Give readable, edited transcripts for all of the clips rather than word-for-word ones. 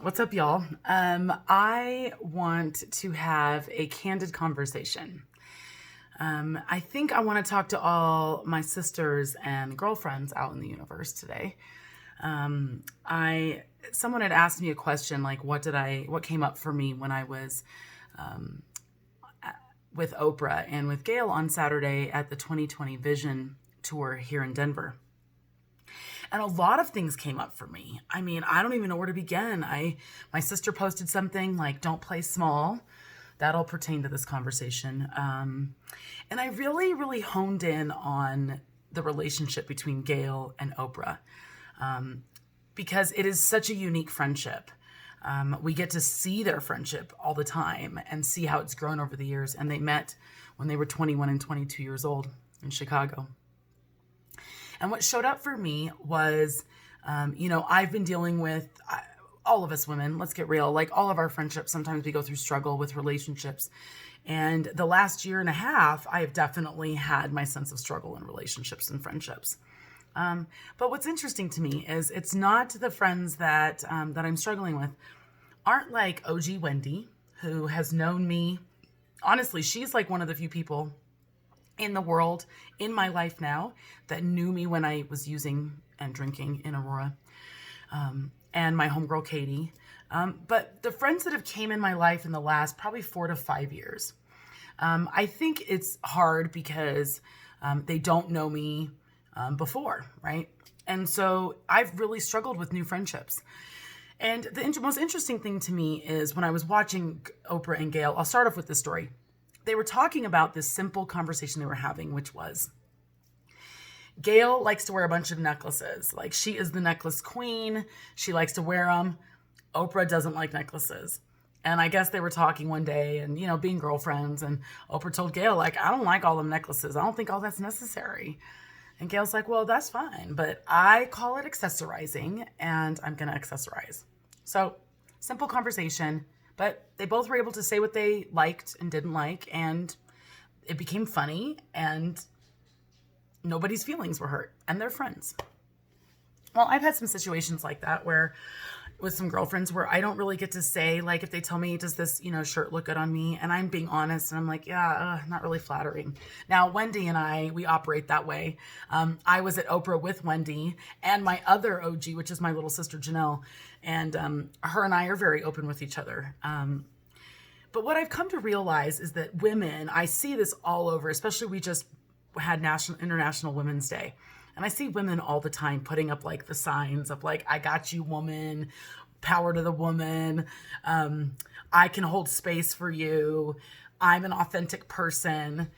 What's up, y'all? I want to have a candid conversation. I think I want to talk to all my sisters and girlfriends out in the universe today. I Someone had asked me a question like, what came up for me when I was with Oprah and with Gail on Saturday at the 2020 Vision Tour here in Denver. And a lot of things came up for me. I mean, I don't even know where to begin. My sister posted something like, "Don't play small." That'll pertain to this conversation. And I really, really honed in on the relationship between Gail and Oprah because it is such a unique friendship. We get to see their friendship all the time and see how it's grown over the years. And they met when they were 21 and 22 years old in Chicago. And what showed up for me was, I've been dealing with, all of us women, let's get real, like all of our friendships, sometimes we go through struggle with relationships. And the last year and a half, I have definitely had my sense of struggle in relationships and friendships. But what's interesting to me is it's not the friends that I'm struggling with aren't like OG Wendy, who has known me. Honestly, she's like one of the few people in the world, in my life now, that knew me when I was using and drinking in Aurora, and my homegirl Katie. But the friends that have came in my life in the last probably 4 to 5 years, I think it's hard because they don't know me before, right? And so I've really struggled with new friendships. And the most interesting thing to me is when I was watching Oprah and Gail, I'll start off with this story. They were talking about this simple conversation they were having, which was Gail likes to wear a bunch of necklaces. Like, she is the necklace queen. She likes to wear them. Oprah doesn't like necklaces. And I guess they were talking one day and, being girlfriends. And Oprah told Gail, like, "I don't like all them necklaces. I don't think all that's necessary." And Gail's like, "Well, that's fine, but I call it accessorizing and I'm going to accessorize." So simple conversation. But they both were able to say what they liked and didn't like, and it became funny, and nobody's feelings were hurt, and they're friends. Well, I've had some situations like that with some girlfriends where I don't really get to say, like, if they tell me, "Does this, shirt look good on me?" And I'm being honest, and I'm like, "Yeah, not really flattering." Now, Wendy and we operate that way. I was at Oprah with Wendy and my other OG, which is my little sister, Janelle, and her and I are very open with each other. But what I've come to realize is that women, I see this all over, especially we just had International Women's Day. And I see women all the time putting up like the signs of like, "I got you, woman, power to the woman. I can hold space for you. I'm an authentic person."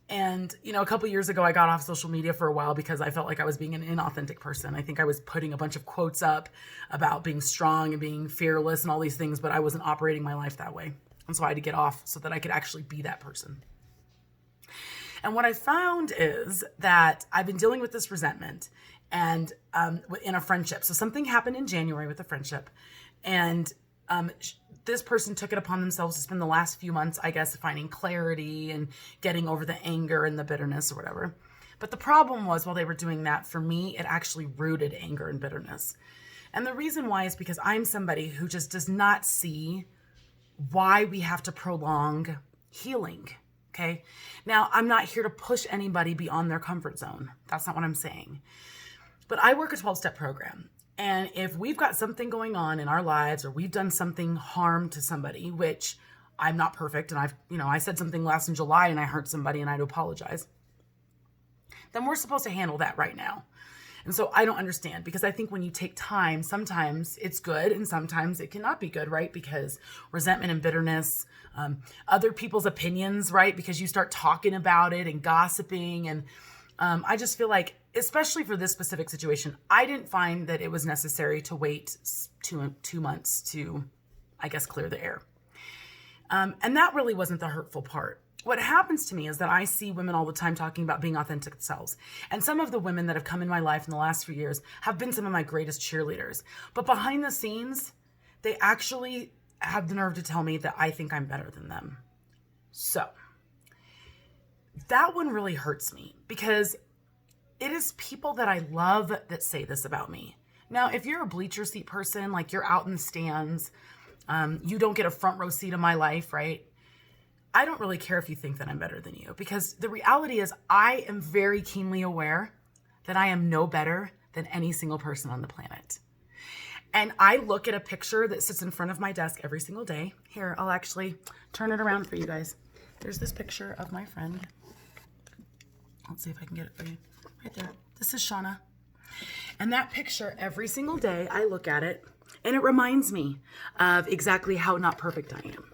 And, a couple years ago, I got off social media for a while because I felt like I was being an inauthentic person. I think I was putting a bunch of quotes up about being strong and being fearless and all these things, but I wasn't operating my life that way. And so I had to get off so that I could actually be that person. And what I found is that I've been dealing with this resentment and in a friendship. So something happened in January with a friendship, and this person took it upon themselves to spend the last few months, I guess, finding clarity and getting over the anger and the bitterness or whatever. But the problem was, while they were doing that, for me, it actually rooted anger and bitterness. And the reason why is because I'm somebody who just does not see why we have to prolong healing. Okay. Now, I'm not here to push anybody beyond their comfort zone. That's not what I'm saying. But I work a 12-step program. And if we've got something going on in our lives, or we've done something harm to somebody, which I'm not perfect, and I said something last in July and I hurt somebody and I had to apologize, then we're supposed to handle that right now. And so I don't understand, because I think when you take time, sometimes it's good and sometimes it cannot be good, right? Because resentment and bitterness, other people's opinions, right? Because you start talking about it and gossiping. And I just feel like, especially for this specific situation, I didn't find that it was necessary to wait 2 months to, I guess, clear the air. And that really wasn't the hurtful part. What happens to me is that I see women all the time talking about being authentic themselves. And some of the women that have come in my life in the last few years have been some of my greatest cheerleaders. But behind the scenes, they actually have the nerve to tell me that I think I'm better than them. So that one really hurts me, because it is people that I love that say this about me. Now, if you're a bleacher seat person, like you're out in the stands, you don't get a front row seat of my life, right? I don't really care if you think that I'm better than you, because the reality is I am very keenly aware that I am no better than any single person on the planet. And I look at a picture that sits in front of my desk every single day. Here, I'll actually turn it around for you guys. There's this picture of my friend. Let's see if I can get it for you. Right there. This is Shauna. And that picture, every single day, I look at it, and it reminds me of exactly how not perfect I am.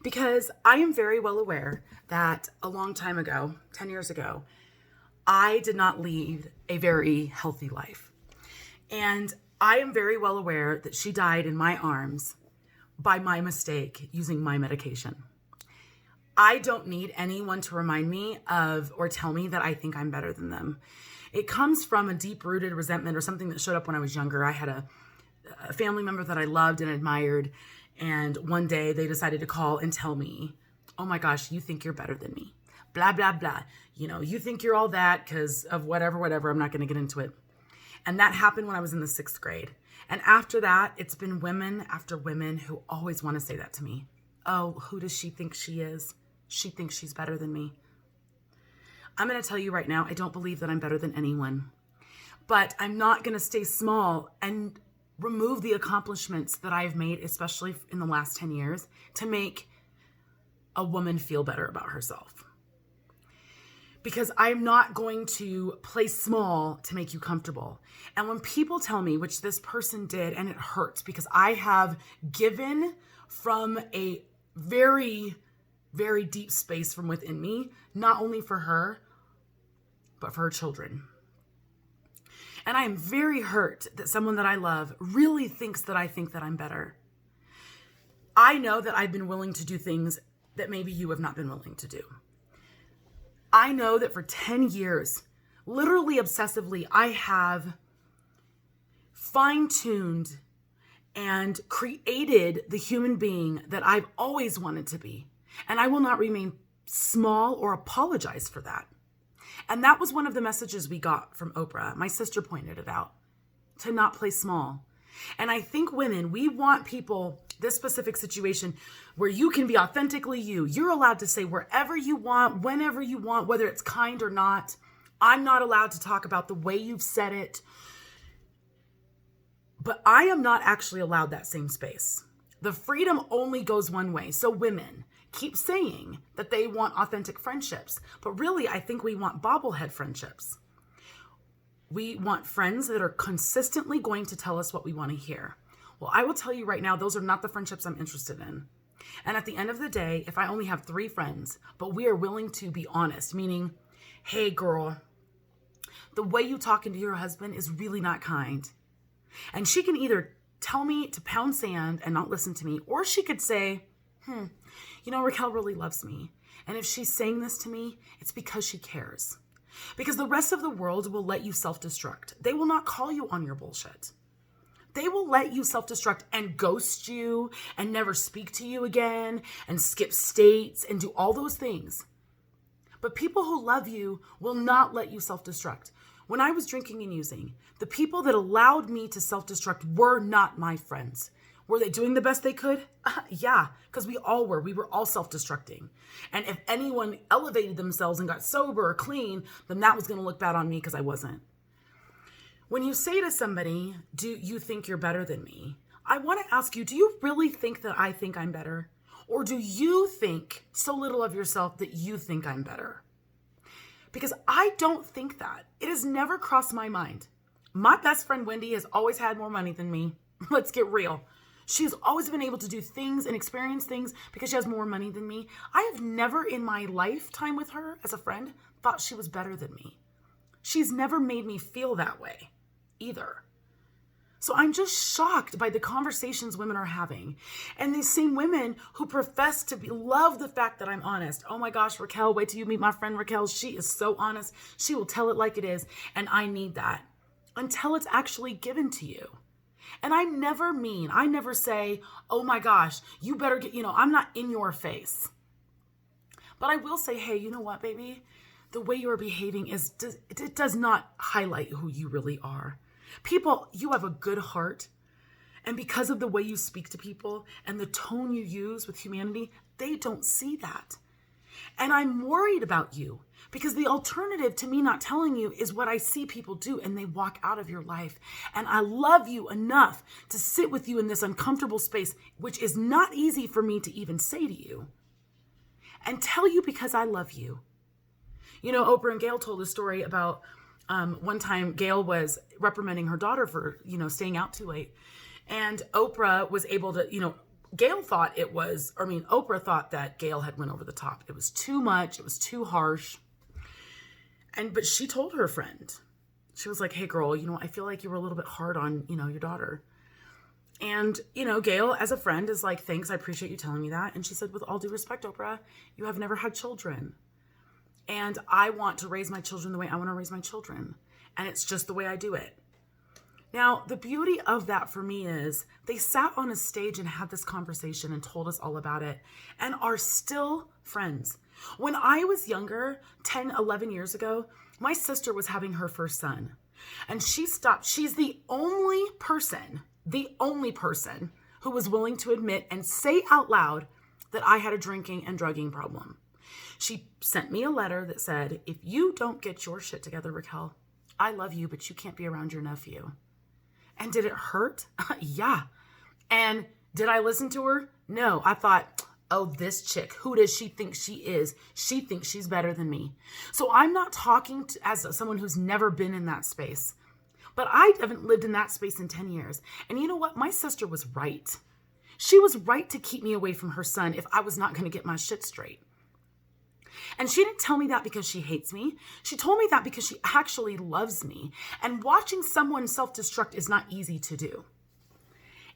Because I am very well aware that a long time ago, 10 years ago, I did not lead a very healthy life. And I am very well aware that she died in my arms by my mistake using my medication. I don't need anyone to remind me of or tell me that I think I'm better than them. It comes from a deep-rooted resentment or something that showed up when I was younger. I had a family member that I loved and admired, and one day they decided to call and tell me, oh my gosh, you think you're better than me. Blah, blah, blah. You know, you think you're all that because of whatever. I'm not going to get into it. And that happened when I was in the 6th grade. And after that, it's been women after women who always want to say that to me. Oh, who does she think she is? She thinks she's better than me. I'm going to tell you right now, I don't believe that I'm better than anyone. But I'm not going to stay small and remove the accomplishments that I've made, especially in the last 10 years, to make a woman feel better about herself. Because I'm not going to play small to make you comfortable. And when people tell me, which this person did, and it hurts because I have given from a very, very deep space from within me, not only for her, but for her children. And I am very hurt that someone that I love really thinks that I think that I'm better. I know that I've been willing to do things that maybe you have not been willing to do. I know that for 10 years, literally obsessively, I have fine-tuned and created the human being that I've always wanted to be. And I will not remain small or apologize for that. And that was one of the messages we got from Oprah. My sister pointed it out, to not play small. And I think women, we want people, this specific situation, where you can be authentically you. You're allowed to say wherever you want, whenever you want, whether it's kind or not. I'm not allowed to talk about the way you've said it. But I am not actually allowed that same space. The freedom only goes one way. So women keep saying that they want authentic friendships. But really, I think we want bobblehead friendships. We want friends that are consistently going to tell us what we want to hear. Well, I will tell you right now, those are not the friendships I'm interested in. And at the end of the day, if I only have 3 friends, but we are willing to be honest, meaning, hey girl, the way you talking to your husband is really not kind. And she can either tell me to pound sand and not listen to me, or she could say, you know, Raquel really loves me. And if she's saying this to me, it's because she cares. Because the rest of the world will let you self-destruct. They will not call you on your bullshit. They will let you self-destruct and ghost you and never speak to you again and skip states and do all those things. But people who love you will not let you self-destruct. When I was drinking and using, the people that allowed me to self-destruct were not my friends. Were they doing the best they could? Yeah, because we all were. We were all self-destructing. And if anyone elevated themselves and got sober or clean, then that was going to look bad on me because I wasn't. When you say to somebody, do you think you're better than me? I want to ask you, do you really think that I think I'm better? Or do you think so little of yourself that you think I'm better? Because I don't think that. It has never crossed my mind. My best friend Wendy has always had more money than me. Let's get real. She's always been able to do things and experience things because she has more money than me. I have never in my lifetime with her as a friend thought she was better than me. She's never made me feel that way either. So I'm just shocked by the conversations women are having. And these same women who profess to love the fact that I'm honest. Oh my gosh, Raquel, wait till you meet my friend Raquel. She is so honest. She will tell it like it is. And I need that until it's actually given to you. And I'm never mean. I never say, oh my gosh, you better get, I'm not in your face. But I will say, hey, you know what, baby? The way you are behaving it does not highlight who you really are. People, you have a good heart. And because of the way you speak to people and the tone you use with humanity, they don't see that. And I'm worried about you because the alternative to me not telling you is what I see people do, and they walk out of your life. And I love you enough to sit with you in this uncomfortable space, which is not easy for me to even say to you, and tell you because I love you. You know, Oprah and Gail told a story about one time Gail was reprimanding her daughter for, staying out too late. And Oprah was able to, Oprah thought that Gail had went over the top. It was too much. It was too harsh. But she told her friend, she was like, hey girl, I feel like you were a little bit hard on, your daughter. And, Gail as a friend is like, thanks. I appreciate you telling me that. And she said, with all due respect, Oprah, you have never had children. And I want to raise my children the way I want to raise my children. And it's just the way I do it. Now, the beauty of that for me is they sat on a stage and had this conversation and told us all about it and are still friends. When I was younger, 10, 11 years ago, my sister was having her first son. And she stopped. She's the only person who was willing to admit and say out loud that I had a drinking and drugging problem. She sent me a letter that said, if you don't get your shit together, Raquel, I love you, but you can't be around your nephew. And did it hurt? Yeah. And did I listen to her? No. I thought, oh, this chick, who does she think she is? She thinks she's better than me. So I'm not talking as someone who's never been in that space. But I haven't lived in that space in 10 years. And you know what? My sister was right. She was right to keep me away from her son if I was not going to get my shit straight. And she didn't tell me that because she hates me. She told me that because she actually loves me. And watching someone self-destruct is not easy to do.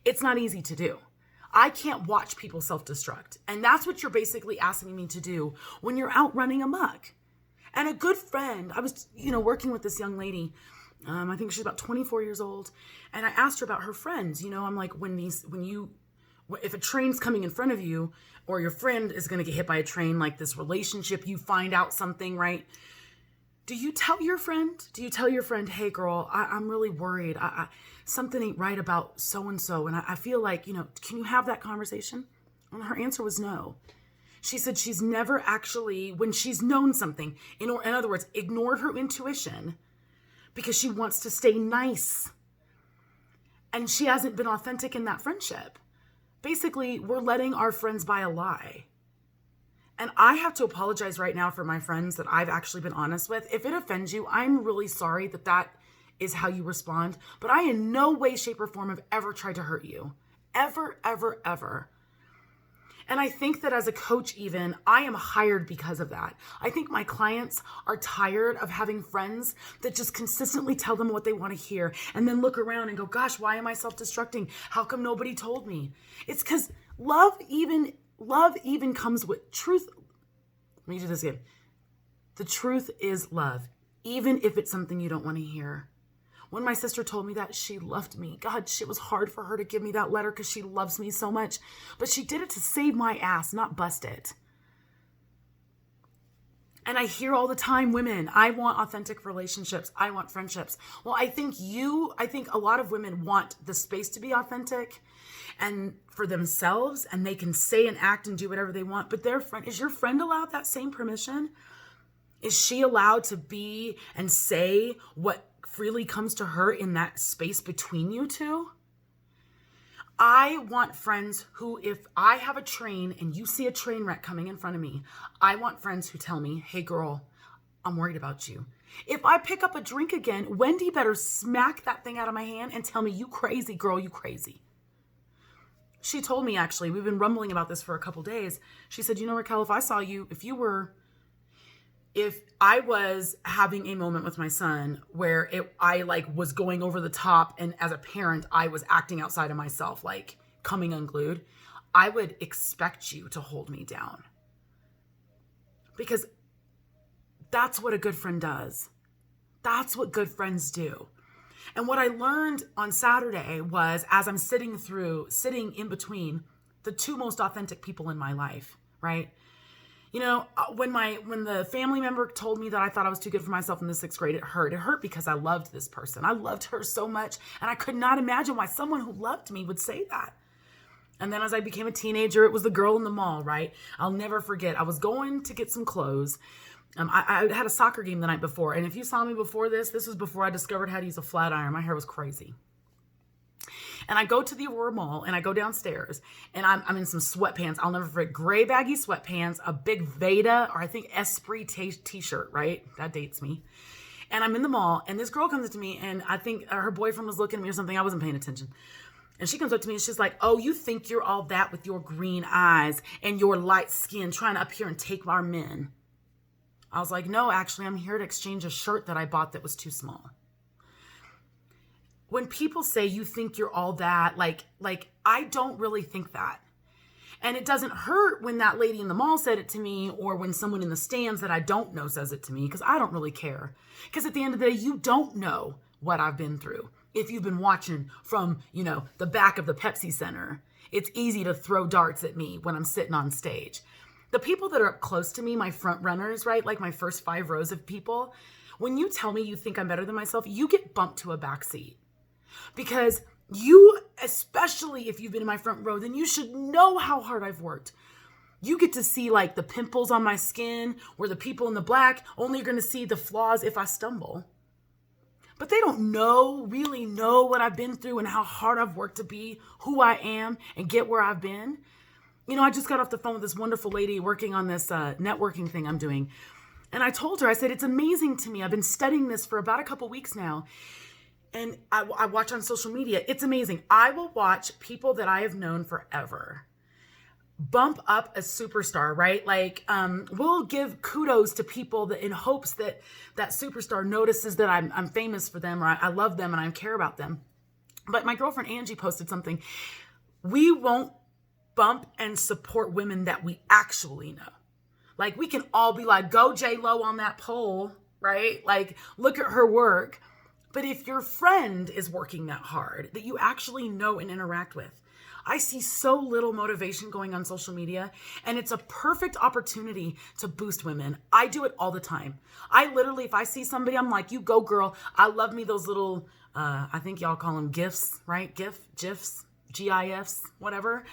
It's not easy to do. I can't watch people self-destruct. And that's what you're basically asking me to do when you're out running amok. And a good friend, I was, working with this young lady. I think she's about 24 years old. And I asked her about her friends. I'm like, if a train's coming in front of you or your friend is going to get hit by a train, like this relationship, you find out something, right? Do you tell your friend? Hey girl, I'm really worried. Something ain't right about so-and-so. And I feel like, can you have that conversation? And her answer was no. She said she's never actually, when she's known something, in other words, ignored her intuition because she wants to stay nice. And she hasn't been authentic in that friendship. Basically, we're letting our friends buy a lie. And I have to apologize right now for my friends that I've actually been honest with. If it offends you, I'm really sorry that is how you respond. But I in no way, shape, or form have ever tried to hurt you. Ever, ever, ever. And I think that as a coach even, I am hired because of that. I think my clients are tired of having friends that just consistently tell them what they want to hear and then look around and go, gosh, why am I self-destructing? How come nobody told me? It's because love even comes with truth. Let me do this again. The truth is love, even if it's something you don't want to hear. When my sister told me that, she loved me. God, it was hard for her to give me that letter because she loves me so much. But she did it to save my ass, not bust it. And I hear all the time, women, I want authentic relationships. I want friendships. Well, I think a lot of women want the space to be authentic and for themselves, and they can say and act and do whatever they want. But is your friend allowed that same permission? Is she allowed to be and say what freely comes to her in that space between you two? I want friends who, if I have a train and you see a train wreck coming in front of me, I want friends who tell me, hey girl, I'm worried about you. If I pick up a drink again, Wendy better smack that thing out of my hand and tell me, you crazy girl, you crazy. She told me, actually, we've been rumbling about this for a couple days. She said, Raquel, if I was having a moment with my son where I was going over the top, and as a parent, I was acting outside of myself, like coming unglued, I would expect you to hold me down. Because that's what a good friend does. That's what good friends do. And what I learned on Saturday was, as I'm sitting in between the two most authentic people in my life, right? When the family member told me that I thought I was too good for myself in the 6th grade, it hurt. It hurt because I loved this person. I loved her so much, and I could not imagine why someone who loved me would say that. And then as I became a teenager, it was the girl in the mall, right? I'll never forget. I was going to get some clothes. I had a soccer game the night before, and if you saw me before this was before I discovered how to use a flat iron. My hair was crazy. And I go to the Aurora Mall, and I go downstairs, and I'm in some sweatpants. I'll never forget, gray baggy sweatpants, a big Veda, or I think Esprit t-shirt, right? That dates me. And I'm in the mall, and this girl comes up to me, and I think her boyfriend was looking at me or something. I wasn't paying attention. And she comes up to me, and she's like, oh, you think you're all that with your green eyes and your light skin trying to up here and take our men. I was like, no, actually, I'm here to exchange a shirt that I bought that was too small. When people say you think you're all that, like I don't really think that. And it doesn't hurt when that lady in the mall said it to me, or when someone in the stands that I don't know says it to me, because I don't really care. Because at the end of the day, you don't know what I've been through. If you've been watching from, the back of the Pepsi Center, it's easy to throw darts at me when I'm sitting on stage. The people that are up close to me, my front runners, right? Like my first 5 rows of people, when you tell me you think I'm better than myself, you get bumped to a back seat. Because you, especially if you've been in my front row, then you should know how hard I've worked. You get to see like the pimples on my skin, where the people in the black only are going to see the flaws if I stumble. But they don't really know what I've been through and how hard I've worked to be who I am and get where I've been. I just got off the phone with this wonderful lady working on this networking thing I'm doing. And I told her, I said, it's amazing to me. I've been studying this for about a couple weeks now. And I watch on social media. It's amazing. I will watch people that I have known forever bump up a superstar, right? Like, we'll give kudos to people that in hopes that that superstar notices that I'm famous for them, or I love them and I care about them. But my girlfriend Angie posted something. We won't bump and support women that we actually know. Like, we can all be like, go J-Lo on that pole, right? Like, look at her work. But if your friend is working that hard, that you actually know and interact with, I see so little motivation going on social media, and it's a perfect opportunity to boost women. I do it all the time. I literally, if I see somebody, I'm like, you go girl. I love me those little, I think y'all call them GIFs, right? GIFs, GIFs, whatever.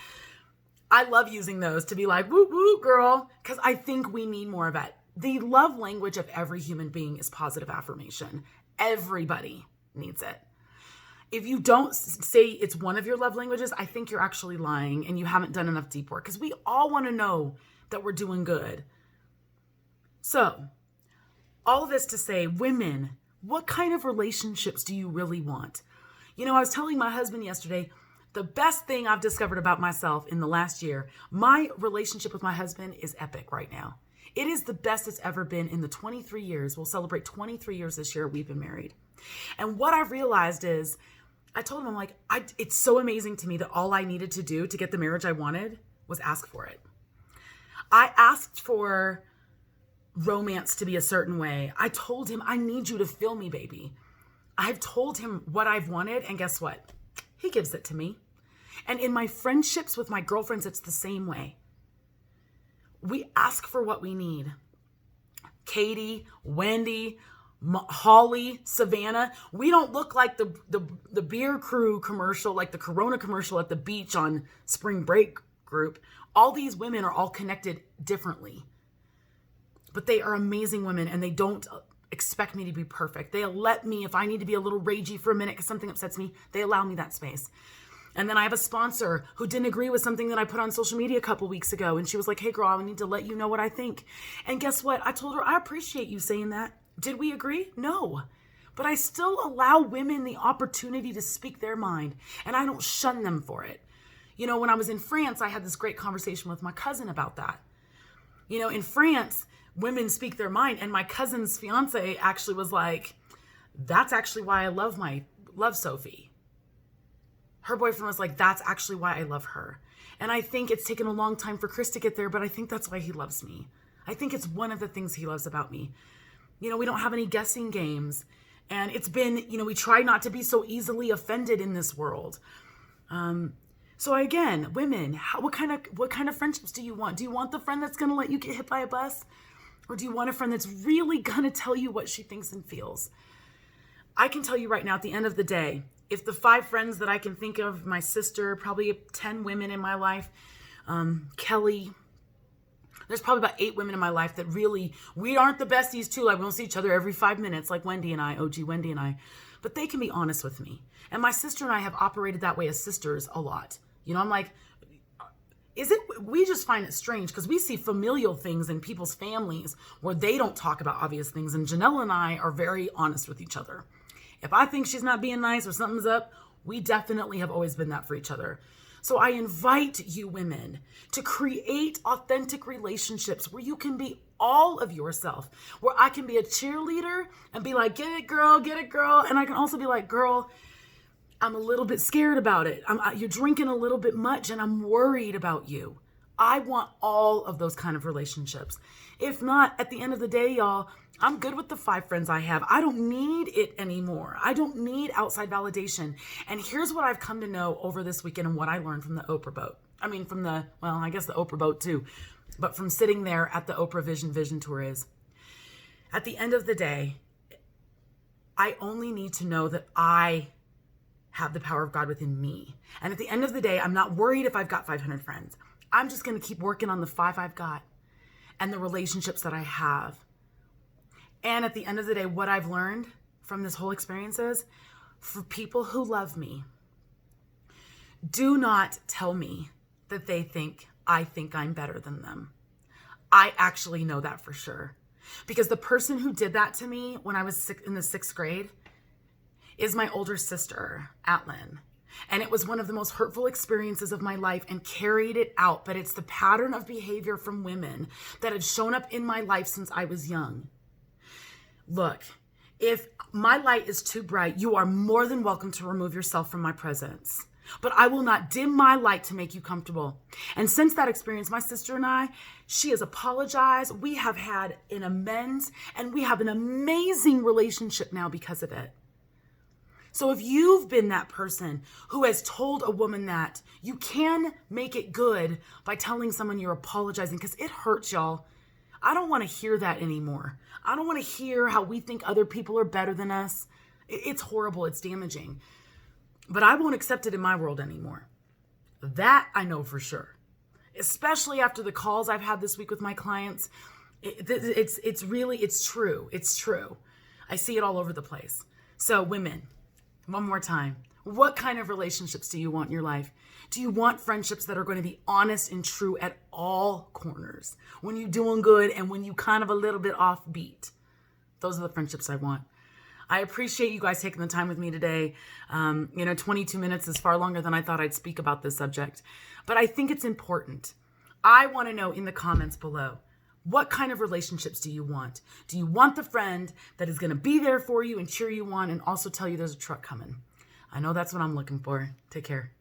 I love using those to be like, woo, woo, girl, because I think we need more of it. The love language of every human being is positive affirmation. Everybody needs it. If you don't say it's one of your love languages, I think you're actually lying and you haven't done enough deep work, because we all want to know that we're doing good. So, all of this to say, women, what kind of relationships do you really want? I was telling my husband yesterday, the best thing I've discovered about myself in the last year, my relationship with my husband is epic right now. It is the best it's ever been in the 23 years. We'll celebrate 23 years this year we've been married. And what I've realized is, I told him, I'm like, it's so amazing to me that all I needed to do to get the marriage I wanted was ask for it. I asked for romance to be a certain way. I told him, I need you to feel me, baby. I've told him what I've wanted, and guess what? He gives it to me. And in my friendships with my girlfriends, it's the same way. We ask for what we need. Katie, Wendy, Holly, Savannah, we don't look like the beer crew commercial, like the Corona commercial at the beach on spring break group. All these women are all connected differently. But they are amazing women, and they don't expect me to be perfect. They let me, if I need to be a little ragey for a minute because something upsets me, they allow me that space. And then I have a sponsor who didn't agree with something that I put on social media a couple weeks ago. And she was like, hey girl, I need to let you know what I think. And guess what? I told her, I appreciate you saying that. Did we agree? No. But I still allow women the opportunity to speak their mind, and I don't shun them for it. When I was in France, I had this great conversation with my cousin about that. In France, women speak their mind, and my cousin's fiance actually was like, that's actually why I love Sophie. Her boyfriend was like, that's actually why I love her. And I think it's taken a long time for Chris to get there, but I think that's why he loves me. I think it's one of the things he loves about me. We don't have any guessing games. And it's been, we try not to be so easily offended in this world. So again, women, what kind of friendships do you want? Do you want the friend that's going to let you get hit by a bus? Or do you want a friend that's really going to tell you what she thinks and feels? I can tell you right now, at the end of the day, if the 5 friends that I can think of, my sister, probably 10 women in my life, Kelly, there's probably about 8 women in my life that really, we aren't the besties too. Like we don't see each other every 5 minutes like Wendy and I, OG Wendy and I, but they can be honest with me. And my sister and I have operated that way as sisters a lot. You know, I'm like, we just find it strange because we see familial things in people's families where they don't talk about obvious things. And Janelle and I are very honest with each other. If I think she's not being nice or something's up, we definitely have always been that for each other. So I invite you women to create authentic relationships where you can be all of yourself, where I can be a cheerleader and be like, get it, girl. And I can also be like, girl, I'm a little bit scared about it. You're drinking a little bit much and I'm worried about you. I want all of those kind of relationships. If not, at the end of the day, y'all, I'm good with the 5 friends I have. I don't need it anymore. I don't need outside validation. And here's what I've come to know over this weekend and what I learned from the Oprah boat. I mean, I guess the Oprah boat too, but from sitting there at the Oprah Vision Tour is, at the end of the day, I only need to know that I have the power of God within me. And at the end of the day, I'm not worried if I've got 500 friends. I'm just going to keep working on the 5 I've got and the relationships that I have. And at the end of the day, what I've learned from this whole experience is, for people who love me, do not tell me that I think I'm better than them. I actually know that for sure. Because the person who did that to me when I was in the 6th grade is my older sister, Atlin. And it was one of the most hurtful experiences of my life and carried it out. But it's the pattern of behavior from women that have shown up in my life since I was young. Look, if my light is too bright, you are more than welcome to remove yourself from my presence. But I will not dim my light to make you comfortable. And since that experience, my sister and I, she has apologized. We have had an amends, and we have an amazing relationship now because of it. So if you've been that person who has told a woman that, you can make it good by telling someone you're apologizing, because it hurts, y'all. I don't want to hear that anymore. I don't want to hear how we think other people are better than us. It's horrible. It's damaging. But I won't accept it in my world anymore. That I know for sure. Especially after the calls I've had this week with my clients. It's true. It's true. I see it all over the place. So women, one more time. What kind of relationships do you want in your life? Do you want friendships that are going to be honest and true at all corners? When you're doing good and when you kind of a little bit offbeat. Those are the friendships I want. I appreciate you guys taking the time with me today. 22 minutes is far longer than I thought I'd speak about this subject. But I think it's important. I want to know in the comments below, what kind of relationships do you want? Do you want the friend that is going to be there for you and cheer you on and also tell you there's a truck coming? I know that's what I'm looking for. Take care.